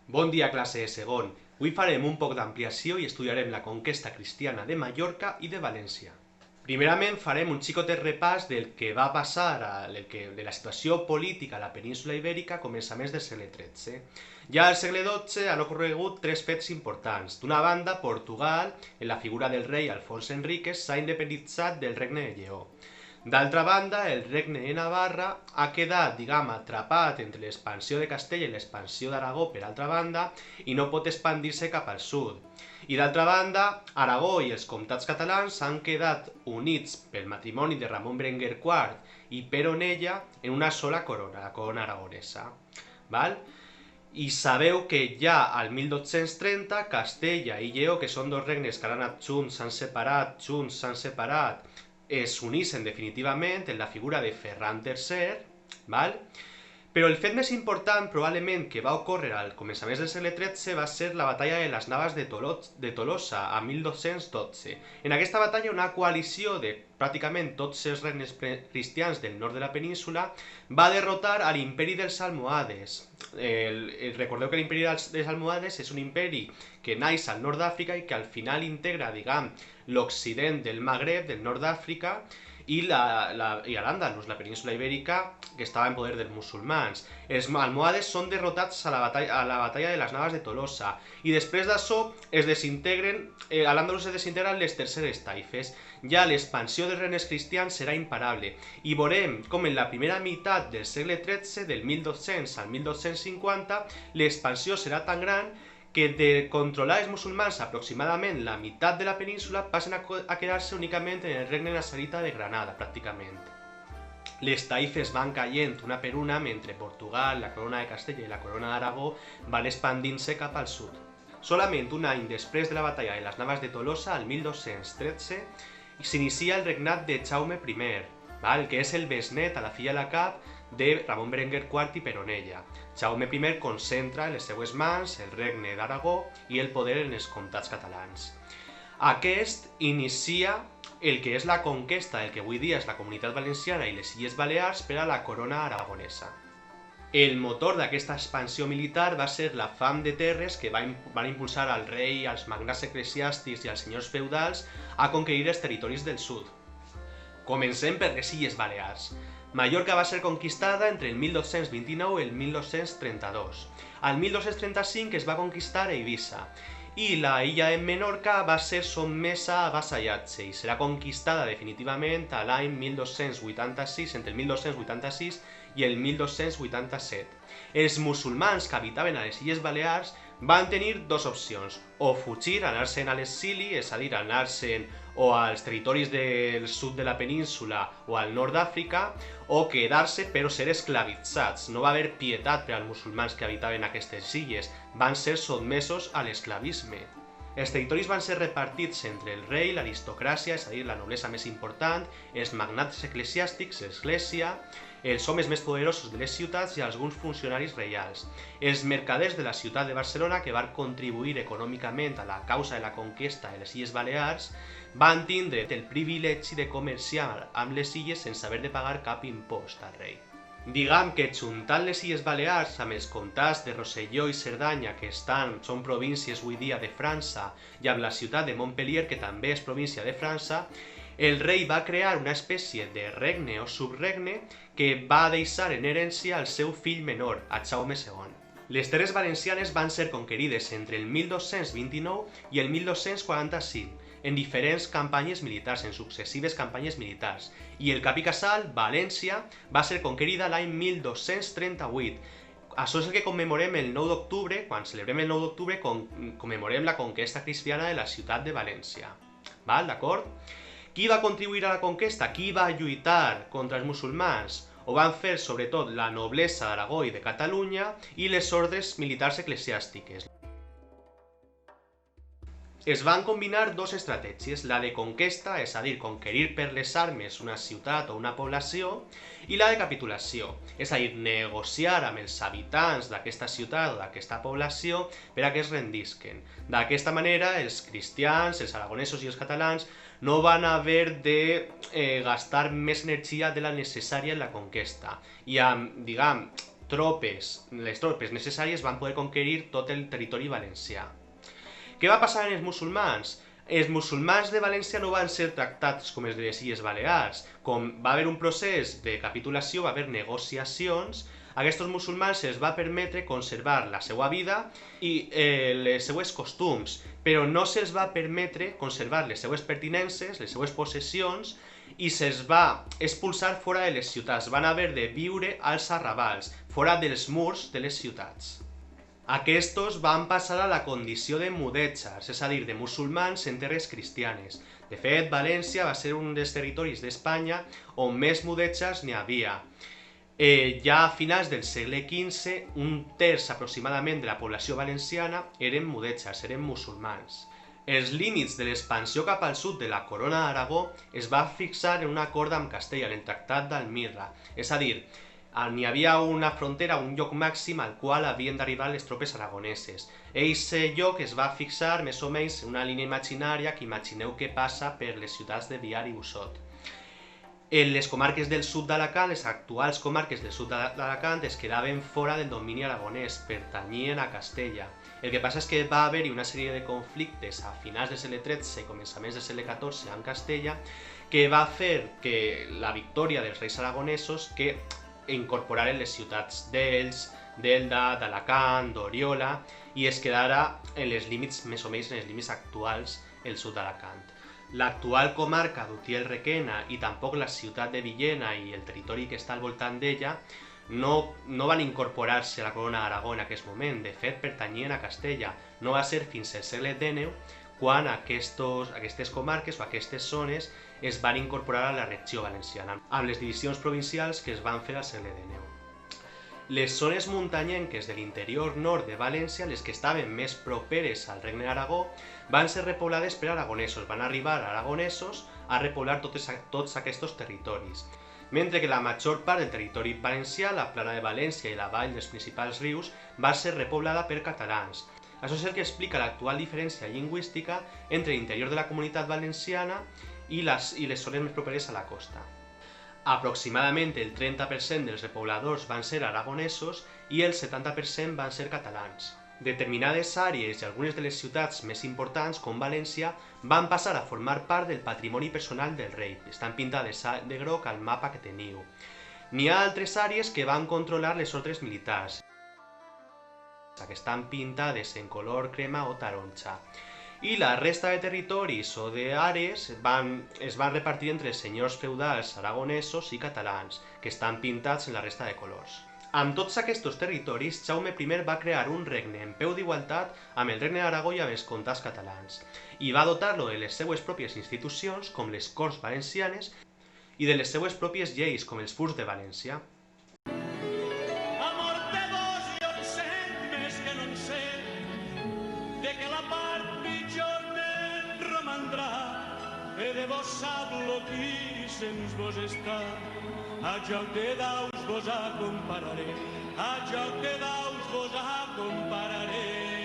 Bon dia, classe de segon. Avui farem un poc d'ampliació i estudiarem la conquesta cristiana de Mallorca i de València. Primerament farem un xicotet repàs del que va passar, de la situació política a la península Ibèrica a començaments del segle XIII. Ja al segle XII han ocorregut tres fets importants. D'una banda, Portugal, en la figura del rei Alfons Enríquez, s'ha independitzat del regne de Lleó. D'altra banda, el regne de Navarra ha quedat, atrapat entre l'expansió de Castella i l'expansió d'Aragó per altra banda i no pot expandir-se cap al sud. I d'altra banda, Aragó i els comtats catalans han quedat units pel matrimoni de Ramon Berenguer IV i Pere Onella en una sola corona, la corona aragonesa. Val? I sabeu que ja al 1230 Castella i Lleó, que són dos regnes que han anat junts, s'han separat, s'unissin definitivament en la figura de Ferran III, val? Però el fet més important probablement que va ocórrer al començaments del segle XIII va ser la batalla de les Naves de Tolosa a 1212. En aquesta batalla una coalició de pràcticament tots els regnes cristians del nord de la península va derrotar a l'imperi dels almohades. Recordeu que l'imperi dels almohades és un imperi que naix al nord d'Àfrica i que al final integra, l'occident del Magreb, del nord d'Àfrica, i l'Àndalus, la península ibèrica, que estava en poder dels musulmans. Els almohades són derrotats a la batalla de les Naves de Tolosa i després d'això a l'Àndalus es desintegren les terceres taifes. Ja l'expansió dels regnes cristians serà imparable i veurem com en la primera meitat del segle XIII, del 1200 al 1250, l'expansió serà tan gran que de controlar els musulmans aproximadament la meitat de la península passen a quedar-se únicament en el regne nassarita de Granada, pràcticament. Les taifes van caient una per una mentre Portugal, la corona de Castella i la corona d'Aragó van expandint-se cap al sud. Solament un any després de la batalla de les Naves de Tolosa, al 1213, s'inicia el regnat de Jaume I, que és el besnet a la filla de la cap de Ramon Berenguer IV i Pere Onella. Jaume I concentra en les seues mans el regne d'Aragó i el poder en els comtats catalans. Aquest inicia el que és la conquesta del que avui dia és la Comunitat Valenciana i les Illes Balears per a la corona aragonesa. El motor d'aquesta expansió militar va ser la fam de terres que van impulsar al rei, als magnats eclesiàstics i als senyors feudals a conquerir els territoris del sud. Comencem per les Illes Balears. Mallorca va ser conquistada entre el 1229 i el 1232. Al 1235 es va conquistar Eivissa i la illa de Menorca va ser sotmesa a vassallatge i serà conquistada definitivament a l'any 1286, entre el 1286 i el 1287. Els musulmans que habitaven a les Illes Balears van tenir dues opcions, o fugir, anar-se'n a l'exili, és a dir, anar-se'n o als territoris del sud de la península o al nord d'Àfrica, o quedar-se però ser esclavitzats. No va haver pietat per als musulmans que habitaven aquestes illes, van ser sotmesos a l'esclavisme. Els territoris van ser repartits entre el rei, l'aristocràcia, és a dir, la noblesa més important, els magnats eclesiàstics, l'església, els homes més poderosos de les ciutats i alguns funcionaris reials. Els mercaders de la ciutat de Barcelona, que van contribuir econòmicament a la causa de la conquesta de les Illes Balears, van tindre el privilegi de comerciar amb les illes sense haver de pagar cap impost al rei. Diguem que juntant les Illes Balears amb els comtats de Rosselló i Cerdanya, que són províncies avui dia de França, i amb la ciutat de Montpellier, que també és província de França, el rei va crear una espècie de regne o subregne que va deixar en herència al seu fill menor, a Jaume II. Les terres valencianes van ser conquerides entre el 1229 i el 1245, en diferents campanyes militars, en successives campanyes militars, i el cap i casal, València, va ser conquerida l'any 1238. Això és el que commemorem el 9 d'octubre, quan celebrem el 9 d'octubre, commemorem la conquesta cristiana de la ciutat de València. D'acord? Qui va contribuir a la conquesta? Qui va lluitar contra els musulmans? Ho van fer sobretot la noblesa d'Aragó i de Catalunya i les ordres militars eclesiàstiques. Es van combinar dues estratègies, la de conquesta, és a dir, conquerir per les armes una ciutat o una població, i la de capitulació, és a dir, negociar amb els habitants d'aquesta ciutat o d'aquesta població per a que es rendisquen. D'aquesta manera, els cristians, els aragonesos i els catalans no van haver de gastar més energia de la necessària en la conquesta i amb, les tropes necessàries van poder conquerir tot el territori valencià. Què va passar amb els musulmans? Els musulmans de València no van ser tractats com els de les Illes Balears. Com va haver un procés de capitulació, va haver negociacions, a aquests musulmans se'ls va permetre conservar la seva vida i les seues costums, però no se'ls va permetre conservar les seues pertinences, les seues possessions, i se'ls va expulsar fora de les ciutats. Van haver de viure als arrabals, fora dels murs de les ciutats. Aquests van passar a la condició de mudèjars, és a dir, de musulmans en terres cristianes. De fet, València va ser un dels territoris d'Espanya on més mudèjars n'hi havia. Ja a finals del segle XV, un terç aproximadament de la població valenciana eren mudèjars, eren musulmans. Els límits de l'expansió cap al sud de la corona d'Aragó es va fixar en un acord amb Castella, en el Tractat d'Almirra, és a dir, n'hi havia una frontera, un lloc màxim al qual havien d'arribar les tropes aragoneses. Eixe lloc es va fixar més o menys en una línia imaginària que imagineu que passa per les ciutats de Biar i Busot. En les comarques del sud d'Alacant, les actuals comarques del sud d'Alacant es quedaven fora del domini aragonès, pertanyien a Castella. El que passa és que va haver-hi una sèrie de conflictes a finals del segle XIII i començaments del segle XIV amb Castella que va fer que la victòria dels reis aragonesos que incorporaren les ciutats d'Elx, d'Elda, d'Alacant, d'Oriola i es quedara en els límits, més o menys en els límits actuals, el sud d'Alacant. L'actual comarca d'Utiel-Requena i tampoc la ciutat de Villena i el territori que està al voltant d'ella no van incorporar-se a la corona d'Aragó en aquest moment, de fet pertanyien a Castella. No va ser fins al segle XIX quan aquestes comarques o aquestes zones es van incorporar a la regió valenciana, amb les divisions provincials que es van fer al segle XIX. Les zones muntanyenques de l'interior nord de València, les que estaven més properes al Regne d'Aragó, van ser repoblades per aragonesos. Van arribar aragonesos a repoblar tots aquests territoris. Mentre que la major part del territori valencià, la plana de València i la vall dels principals rius, va ser repoblada per catalans. Això és el que explica l'actual diferència lingüística entre l'interior de la comunitat valenciana i les zones més properes a la costa. Aproximadament el 30% dels repobladors van ser aragonesos i el 70% van ser catalans. Determinades àrees i algunes de les ciutats més importants, com València, van passar a formar part del patrimoni personal del rei. Estan pintades de groc al mapa que teniu. N'hi ha altres àrees que van controlar les ordres militars, que estan pintades en color crema o taronja. I la resta de territoris o d'àrees es van repartir entre els senyors feudals aragonesos i catalans, que estan pintats en la resta de colors. Amb tots aquests territoris, Jaume I va crear un regne en peu d'igualtat amb el regne d'Aragó i amb els comtats catalans, i va dotar-lo de les seues pròpies institucions, com les Corts Valencianes, i de les seues pròpies lleis, com els Furs de València. De vos sap lo qui sens vos està, a joc de daus vos acompararé, a joc de daus vos acompararé.